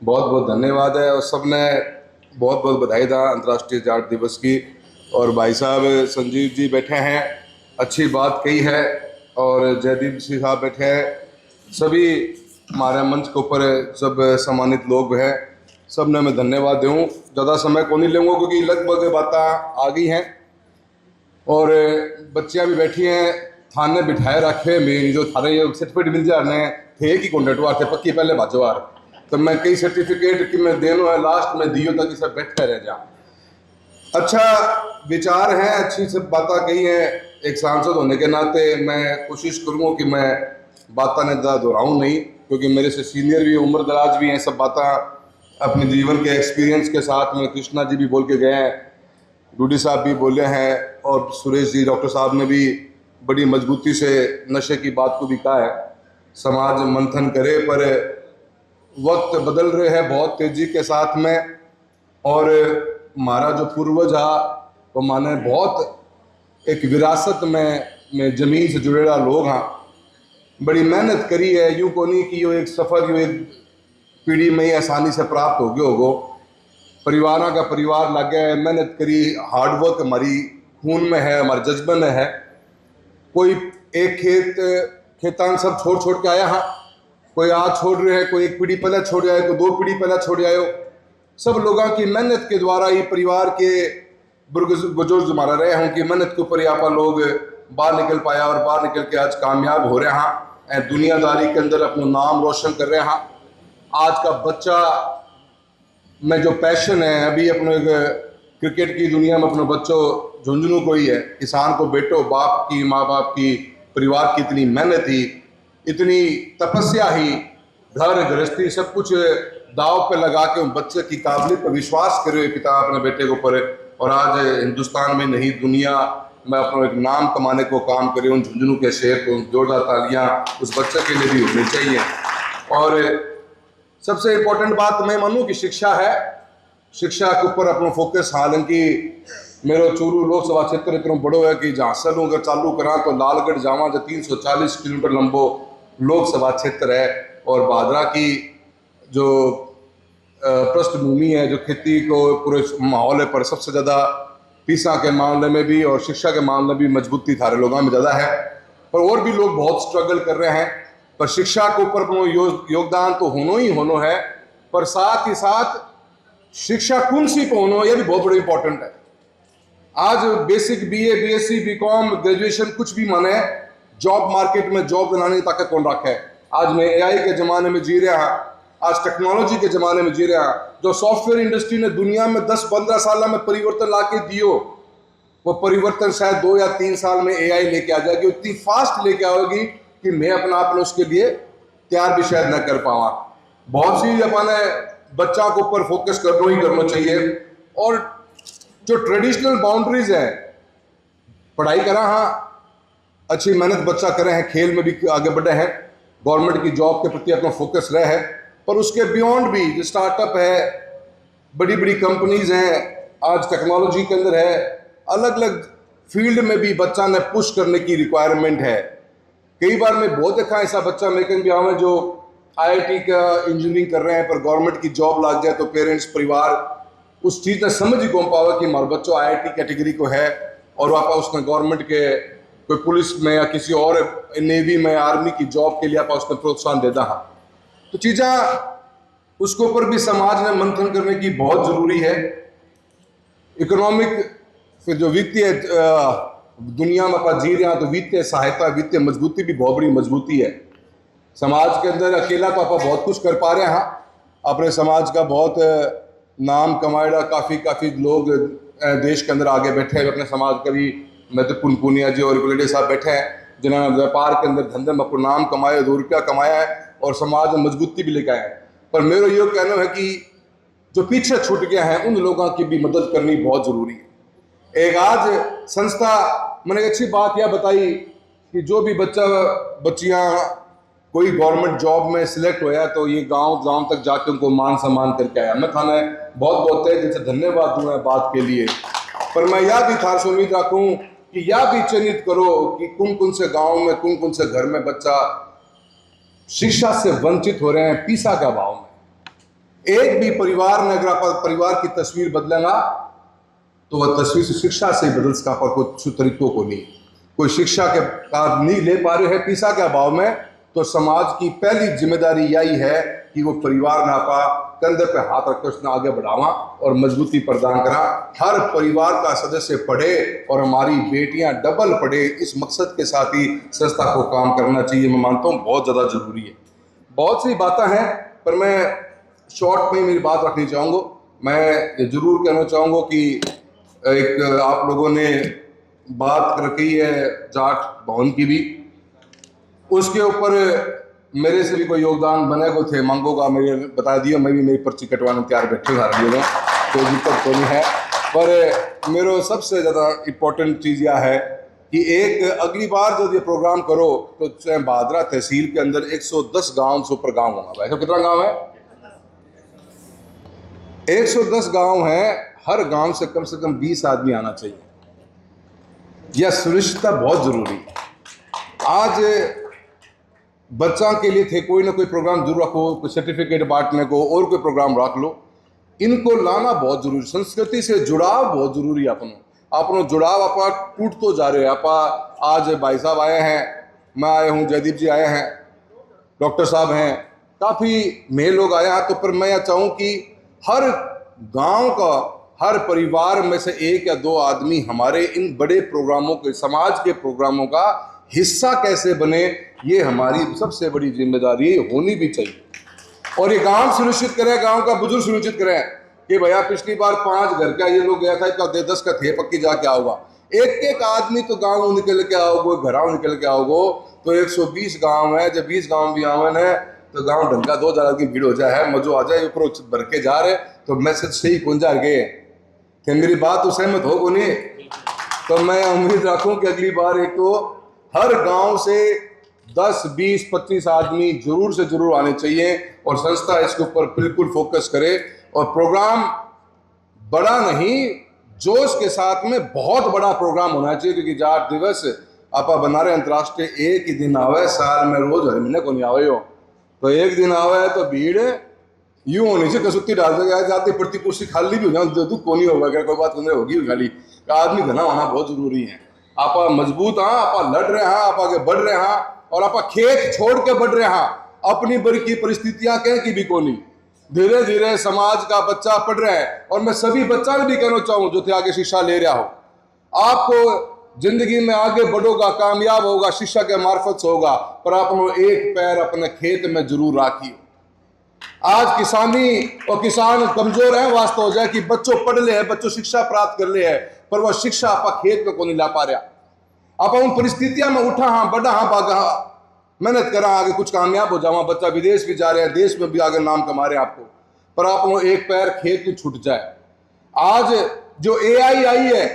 बहुत बहुत धन्यवाद है और सबने बहुत बहुत बधाई था अंतर्राष्ट्रीय जाट दिवस की। और भाई साहब संजीव जी बैठे हैं, अच्छी बात कही है, और जयदीप सिंह साहब बैठे हैं, सभी हमारे मंच के ऊपर सब सम्मानित लोग हैं, सब ने मैं धन्यवाद दूँ। ज़्यादा समय को नहीं लूँगा क्योंकि लगभग बातें आ गई हैं और बच्चियाँ भी बैठी हैं। थाने बिठाए रखे मेन जो थारे सर्टिफिकेट मिल जाने थे कि कॉन्ट्रेक्टवार थे पक्की पहले बाजवार, तो मैं कई सर्टिफिकेट कि मैं देनो है लास्ट में दियो ताकि सब बैठे रह जा। अच्छा विचार हैं, अच्छी सब बातें कही हैं। एक सांसद होने के नाते मैं कोशिश करूँगा कि मैं बातें ने ज़्यादा दोहराऊँ नहीं, क्योंकि मेरे से सीनियर भी उम्र दराज भी हैं। सब बातें अपने जीवन के एक्सपीरियंस के साथ में कृष्णा जी भी बोल के गए हैं, डूडी साहब भी बोले हैं, और सुरेश जी डॉक्टर साहब ने भी बड़ी मजबूती से नशे की बात को भी कहा है। समाज मंथन करे, पर वक्त बदल रहे हैं बहुत तेज़ी के साथ में, और हमारा जो पूर्वज है वो माने बहुत एक विरासत में ज़मीन से जुड़ेला लोग हैं, बड़ी मेहनत करी है। यूँ को नहीं कि यो एक सफ़र यो एक पीढ़ी में ही आसानी से प्राप्त हो गया होगो। परिवारों का परिवार लगे मेहनत करी, हार्डवर्क हमारी खून में है, हमारे जज्बे में है। कोई एक खेतान सब छोड़ छोड़ के आया, हाँ कोई आज छोड़ रहे हैं, कोई एक पीढ़ी पहले छोड़ आए, कोई दो पीढ़ी पहले छोड़ आए। सब लोगों की मेहनत के द्वारा ही परिवार के बुजुर्ग हमारा रहे हों कि मेहनत के ऊपर आप लोग बाहर निकल पाया, और बाहर निकल के आज कामयाब हो रहे हैं, दुनियादारी के अंदर अपना नाम रोशन कर रहे हैं। आज का बच्चा में जो पैशन है, अभी अपने क्रिकेट की दुनिया में अपने बच्चों झुंझुनू को ही है, किसान को बेटो बाप की माँ बाप की परिवार की इतनी मेहनत ही, इतनी तपस्या ही, घर गृहस्थी सब कुछ दाव पे लगा के उन बच्चे की काबिलियत पर विश्वास करे पिता अपने बेटे के ऊपर, और आज हिंदुस्तान में नहीं दुनिया में अपना एक नाम कमाने को काम करे। उन झुंझुनू के शेर को जोरदार तालियां उस बच्चे के लिए भी होनी चाहिए। और सबसे इम्पोर्टेंट बात मैं मानूँ कि शिक्षा है, शिक्षा के ऊपर अपना फोकस। हालांकि मेरा चूरू लोकसभा क्षेत्र इतना बड़ो है कि जहाँ से अगर चालू करा तो लालगढ़ जावा जो 340 किलोमीटर लंबो लोकसभा क्षेत्र है, और भादरा की जो पृष्ठभूमि है, जो खेती को पूरे माहौल पर सबसे ज़्यादा पीसा के मामले में भी और शिक्षा के मामले में भी मजबूती थारे लोगों में ज़्यादा है। पर और भी लोग बहुत स्ट्रगल कर रहे हैं, पर शिक्षा के ऊपर योगदान तो होना ही होना है, पर साथ ही साथ शिक्षा कौन सी को होना यह भी बहुत बड़ा इंपॉर्टेंट है। आज basic BA BSc BCom graduation कुछ भी माने, जॉब मार्केट में जॉब दिलाने की ताकत कौन रखा है। आज मैं एआई के ज़माने में जी रहा हूँ, आज टेक्नोलॉजी के ज़माने में जी रहा हूँ। जो सॉफ्टवेयर इंडस्ट्री ने दुनिया में 10-15 साल में परिवर्तन ला के दियो, वो परिवर्तन शायद 2 या 3 साल में एआई लेके आ जाएगी। उतनी फास्ट लेके आओगी कि मैं अपना आप उसके लिए तैयार भी शायद न कर पावा। बहुत सी अपने बच्चा के ऊपर फोकस करना ही करना चाहिए, और जो ट्रेडिशनल बाउंड्रीज है, पढ़ाई करा हाँ अच्छी मेहनत बच्चा करे हैं, खेल में भी आगे बढ़े हैं, गवर्नमेंट की जॉब के प्रति अपना फोकस रहे है, पर उसके बियॉन्ड भी जो स्टार्टअप है, बड़ी बड़ी कंपनीज हैं, आज टेक्नोलॉजी के अंदर है, अलग अलग फील्ड में भी बच्चा ने पुश करने की रिक्वायरमेंट है। कई बार मैं बहुत देखा ऐसा बच्चा मेरे भी आवे जो आईआईटी का इंजीनियरिंग कर रहे हैं, पर गवर्नमेंट की जॉब लग जाए तो पेरेंट्स परिवार उस चीज़ ने समझ ही कौन पावा कि हमारा बच्चों आईआईटी कैटेगरी को है, और वहाँ पर उसने गवर्नमेंट के कोई पुलिस में या किसी और नेवी में आर्मी की जॉब के लिए आप उसने प्रोत्साहन देता है। तो चीज़ें उसके ऊपर भी समाज ने मंथन करने की बहुत ज़रूरी है। इकोनॉमिक फिर जो वित्तीय दुनिया में आप जी रहे हैं, तो वित्तीय सहायता वित्तीय मजबूती भी बहुत बड़ी मजबूती है। समाज के अंदर अकेला तो आप बहुत कुछ कर पा रहे हैं, अपने समाज का बहुत नाम कमाएगा, काफ़ी लोग देश के अंदर आगे बैठे हैं। अपने समाज का भी महत्वपूर्ण पूनिया जी और गुलेडे साहब बैठे हैं, जिन्होंने व्यापार के अंदर धंधे में अपना नाम कमाया, 2 रुपया कमाया है और समाज में मजबूती भी लेके आए हैं। पर मेरा ये कहना है कि जो पीछे छूट गया है उन लोगों की भी मदद करनी बहुत ज़रूरी है। एक आज संस्था मैंने अच्छी बात यह बताई कि जो भी बच्चियाँ कोई गवर्नमेंट जॉब में सिलेक्ट होया तो ये गांव तक जाके उनको मान सम्मान करके आया। मैं थाने बहुत दिल से धन्यवाद दूँ बात के लिए। पर मैं यह भी थार से उम्मीद रखूँ कि यह भी चिन्हित करो कि कौन से गांव में कौन से घर में बच्चा शिक्षा से वंचित हो रहे हैं, पीसा का भाव में। एक भी परिवार ने अगर आप परिवार की तस्वीर बदलेगा तो वह तस्वीर शिक्षा से बदल सका, पर कुछ तरीकों को नहीं। कोई शिक्षा के कार्य नहीं ले पा रहे हैं पैसा के अभाव में, तो समाज की पहली जिम्मेदारी यही है कि वो परिवार ना पा कंधे पे हाथ रखकर उसने आगे बढ़ावा और मजबूती प्रदान करा। हर परिवार का सदस्य पढ़े और हमारी बेटियां डबल पढ़े, इस मकसद के साथ ही संस्था को काम करना चाहिए। मैं मानता हूँ बहुत ज़्यादा जरूरी है। बहुत सी बातें हैं पर मैं शॉर्ट में मेरी बात रखनी चाहूँगा। मैं ये जरूर कहना चाहूँगा कि एक आप लोगों ने बात रखी है जाट भवन की भी, उसके ऊपर मेरे से भी कोई योगदान बनेगा थे मांगोगा, मेरे बता दिया, मैं भी मेरी पर्ची कटवाने तैयार बैठे हुए, कोई दिक्कत तो नहीं है। पर मेरा सबसे ज़्यादा इम्पोर्टेंट चीज़ यह है कि एक अगली बार जब ये प्रोग्राम करो तो चाहे भादरा तहसील के अंदर 110 गांव से ऊपर गांव होगा। वैसे कितना गांव है? 110 गांव है। हर गांव से कम 20 आदमी आना चाहिए। यह सुनिश्चितता बहुत जरूरी है। आज बच्चा के लिए थे कोई ना कोई प्रोग्राम जरूर रखो, कोई सर्टिफिकेट बांटने को और कोई प्रोग्राम रख लो, इनको लाना बहुत जरूरी। संस्कृति से जुड़ाव बहुत जरूरी है। अपनो जुड़ाव आपा टूट तो जा रहे हैं। आपा आज भाई साहब आए हैं, मैं आया हूँ, जयदीप जी आए हैं, डॉक्टर साहब हैं, काफ़ी में लोग आए हैं। तो पर मैं यह चाहूँ कि हर गांव का, हर परिवार में से 1 या 2 आदमी हमारे इन बड़े प्रोग्रामों के, समाज के प्रोग्रामों का हिस्सा कैसे बने, ये हमारी सबसे बड़ी जिम्मेदारी होनी भी चाहिए। और ये गांव सुनिश्चित करें, गांव का बुजुर्ग सुनिश्चित करें कि भैया पिछली बार 5 घर का ये लोग गया था, इसका 10 का थे पक्की जाके आओगा। एक आदमी तो गांव निकल के आओगे, घराव निकल के आओगे, तो 120 गांव है। जब 20 गांव भी आवन है तो गांव ढंगा 2000 की भीड़ हो जाए, मजो आ जाए, ऊपर भर के जा रहे तो मैसेज सही कौन जा गए कि मेरी बात तो सहमत हो को नहीं। तो मैं उम्मीद रखूं कि अगली बार एक तो हर गांव से 10, 20, 25 आदमी जरूर से जरूर आने चाहिए और संस्था इसके ऊपर बिल्कुल फोकस करे। और प्रोग्राम बड़ा नहीं, जोश के साथ में बहुत बड़ा प्रोग्राम होना चाहिए, क्योंकि जाट दिवस आपा बना रहे अंतर्राष्ट्रीय एक ही दिन आवे, साल में रोज हर महीने को नहीं आवे हो, तो एक दिन आवे तो भीड़ यूं होनी चाहिए, कसुत्ती डाल देगा जाती प्रति कुर्सी खाली भी हो जाए, दुख को नहीं होगा, कोई बात नहीं होगी खाली। आदमी घना होना बहुत जरूरी है। आप मजबूत हाँ, आप लड़ रहे हाँ, आप आगे बढ़ रहे हाँ, और आप खेत छोड़ के बढ़ रहे हाँ। अपनी बड़ी की परिस्थितियां कह की भी को नहीं, धीरे धीरे समाज का बच्चा पढ़ रहा है। और मैं सभी बच्चा भी कहना चाहूँ जो थे आगे शिक्षा ले रहा हो, आपको जिंदगी में आगे बढ़ोगा, कामयाब होगा, शिक्षा के मार्फत से होगा, पर आप एक पैर अपने खेत में जरूर राखिए। आज किसानी और किसान कमजोर है, वास्तव हो जाए कि बच्चों पढ़ ले है, बच्चों शिक्षा प्राप्त कर ले है, पर वह शिक्षा आप खेत में को नहीं ला पा रहा। आप उन परिस्थितियों में उठा हाँ, बढ़ा हाँ, भागा, मेहनत करा, आगे कुछ कामयाब हो जाओ, बच्चा विदेश भी जा रहे हैं, देश में भी आगे नाम कमा रहे हैं आपको, पर आप एक पैर खेत में छूट जाए। आज जो AI आई है,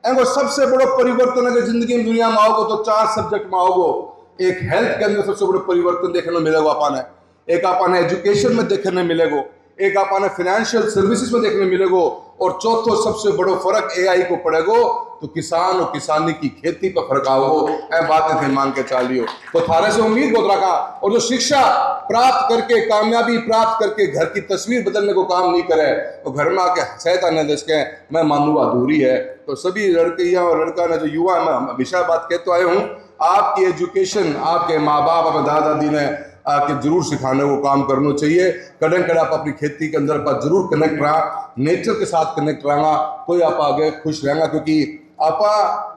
वो सबसे बड़ा परिवर्तन अगर जिंदगी में दुनिया में आओगे तो 4 सब्जेक्ट में आओगे। एक हेल्थ के अंदर सबसे बड़ा परिवर्तन देखने मिलेगा अपन है, एक अपन एजुकेशन में देखने मिलेगा, एक अपन फाइनेंशियल सर्विसेज में देखने मिलेगा, और चौथो सबसे बड़ा फर्क AI को पड़ेगा तो किसान और किसानी की खेती पर फर्क आओगे। बातें थे मान के चालियो तो थारे से उम्मीद बहुत रखा। और जो शिक्षा प्राप्त करके, कामयाबी प्राप्त करके घर की तस्वीर बदलने को काम नहीं करे तो घर में आके सैतान देश के मैं मानूंगा अधूरी है। तो सभी लड़कियां और लड़का ने जो युवा, मैं हमेशा बात कहते आए हूँ, आपकी एजुकेशन आपके माँ बाप, अपने दादा दादी ने आके जरूर सिखाने को काम करना चाहिए। कड़े कड़ा आप अपनी खेती के अंदर पर जरूर कनेक्ट रहा, नेचर के साथ कनेक्ट रहना, तो आप आगे खुश रहेगा। क्योंकि आप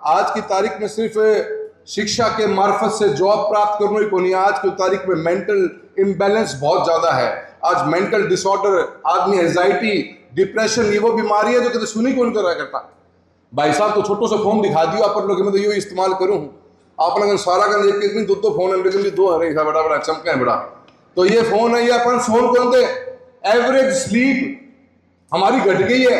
आज की तारीख में सिर्फ शिक्षा के मार्फत से जॉब प्राप्त करना ही को नहीं, आज की तारीख में मेंटल इम्बैलेंस बहुत ज्यादा है। आज मेंटल डिसऑर्डर, आदमी एंजाइटी, डिप्रेशन, ये वो बीमारी है जो कभी सुनी को नहीं करा करता। भाई साहब तो छोटो सा फोन दिखा दियो आप लोग, मैं तो यो इस्तेमाल करूँ, आप लोग सारा का एक दिन 2 फोन है, लेकिन 2 है बड़ा बड़ा चमका है बड़ा, तो ये फोन है, ये अपन फोन कौन दे। एवरेज स्लीप हमारी घट गई है,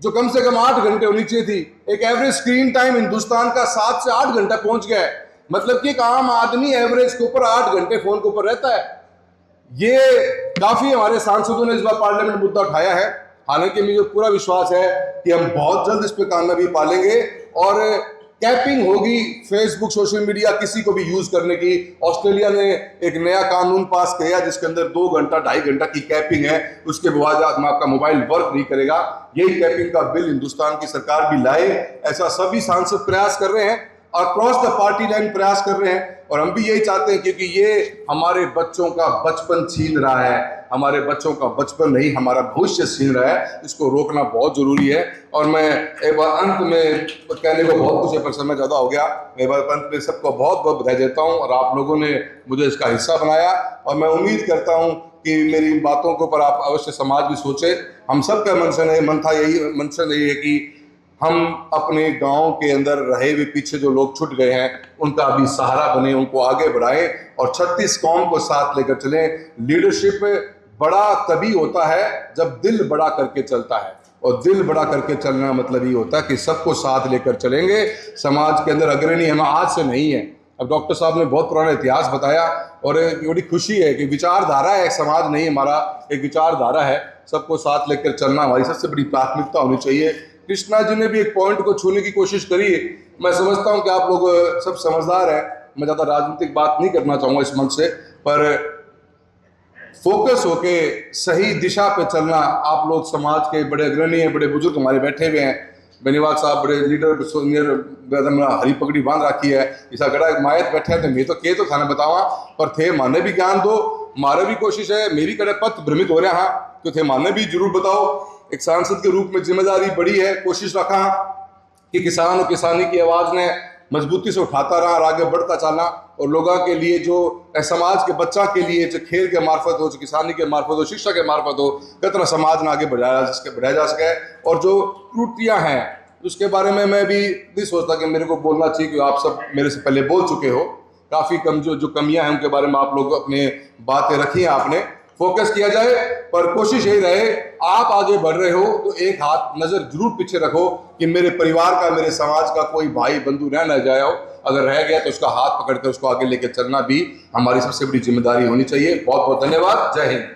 जो कम से कम 8 घंटे होनी चाहिए थी। एक एवरेज स्क्रीन टाइम हिंदुस्तान का 7 से 8 घंटा पहुंच गया है। मतलब कि एक आम आदमी एवरेज के ऊपर 8 घंटे फोन के ऊपर रहता है। ये काफी हमारे सांसदों ने इस बार पार्लियामेंट मुद्दा उठाया है। हालांकि मुझे पूरा विश्वास है कि हम बहुत जल्द इस पर कामयाबी पालेंगे। और कैपिंग होगी फेसबुक सोशल मीडिया किसी को भी यूज करने की। ऑस्ट्रेलिया ने एक नया कानून पास किया जिसके अंदर 2 घंटा 2.5 घंटा की कैपिंग है, उसके बाद आपका मोबाइल वर्क नहीं करेगा। यही कैपिंग का बिल हिंदुस्तान की सरकार भी लाए, ऐसा सभी सांसद प्रयास कर रहे हैं और क्रॉस द पार्टी लाइन प्रयास कर रहे हैं। और हम भी यही चाहते हैं क्योंकि ये हमारे बच्चों का बचपन छीन रहा है, हमारे बच्चों का बचपन नहीं हमारा भविष्य छीन रहा है, इसको रोकना बहुत जरूरी है। और मैं एक बार अंत में कहने को बहुत कुछ है पर समय ज़्यादा हो गया, मैं बार अंत में सबको बहुत बहुत बधाई देता हूँ और आप लोगों ने मुझे इसका हिस्सा बनाया और मैं उम्मीद करता हूँ कि मेरी इन बातों के ऊपर आप अवश्य समाज भी सोचे। हम सबका मंशा यही है कि हम अपने गांव के अंदर रहे हुए पीछे जो लोग छूट गए हैं उनका भी सहारा बने, उनको आगे बढ़ाएं और 36 कौम को साथ लेकर चलें। लीडरशिप बड़ा तभी होता है जब दिल बड़ा करके चलता है, और दिल बड़ा करके चलना मतलब ये होता है कि सबको साथ लेकर चलेंगे। समाज के अंदर अग्रणी हम आज से नहीं है। अब डॉक्टर साहब ने बहुत पुराना इतिहास बताया और बड़ी खुशी है कि विचारधारा है, समाज नहीं हमारा एक विचारधारा है, सबको साथ लेकर चलना हमारी सबसे बड़ी प्राथमिकता होनी चाहिए। कृष्णा जी ने भी एक पॉइंट को छूने की कोशिश करी। मैं समझता हूं कि आप लोग सब समझदार हैं, मैं ज़्यादा राजनीतिक बात नहीं करना चाहूँगा इस मंच से, पर फोकस होके सही दिशा पे चलना। आप लोग समाज के बड़े अग्रणी हैं, बड़े बुजुर्ग हमारे बैठे हुए हैं, बेनीवाल साहब बड़े लीडर सीनियर हरी पगड़ी बांध रखी है, ऐसा गड़ा मायत बैठे हैं तो मैं तो के तो थाने बतावा पर थे माने भी ज्ञान दो, मारे भी कोशिश है मेरी कड़े पथ भ्रमित हो रहे हाँ तो थे माने भी जरूर बताओ। एक सांसद के रूप में जिम्मेदारी बड़ी है, कोशिश रखा कि किसान और किसानी की आवाज़ ने मजबूती से उठाता रहा और आगे बढ़ता चला और लोगों के लिए जो समाज के बच्चा के लिए जो खेल के मार्फत हो, जो किसानी के मार्फत हो, शिक्षा के मार्फत हो, कितना समाज में आगे बढ़ाया जा सके। और जो त्रुटियां हैं उसके बारे में मैं भी नहीं सोचता कि मेरे को बोलना चाहिए, कि आप सब मेरे से पहले बोल चुके हो। काफ़ी कम जो कमियां हैं उनके बारे में आप लोग अपने बातें रखी हैं, आपने फोकस किया जाए। पर कोशिश यही रहे आप आगे बढ़ रहे हो तो एक हाथ नजर जरूर पीछे रखो कि मेरे परिवार का, मेरे समाज का कोई भाई बंधु रह न जाए हो, अगर रह गया तो उसका हाथ पकड़ कर उसको आगे लेकर चलना भी हमारी सबसे बड़ी जिम्मेदारी होनी चाहिए। बहुत बहुत धन्यवाद। जय हिंद।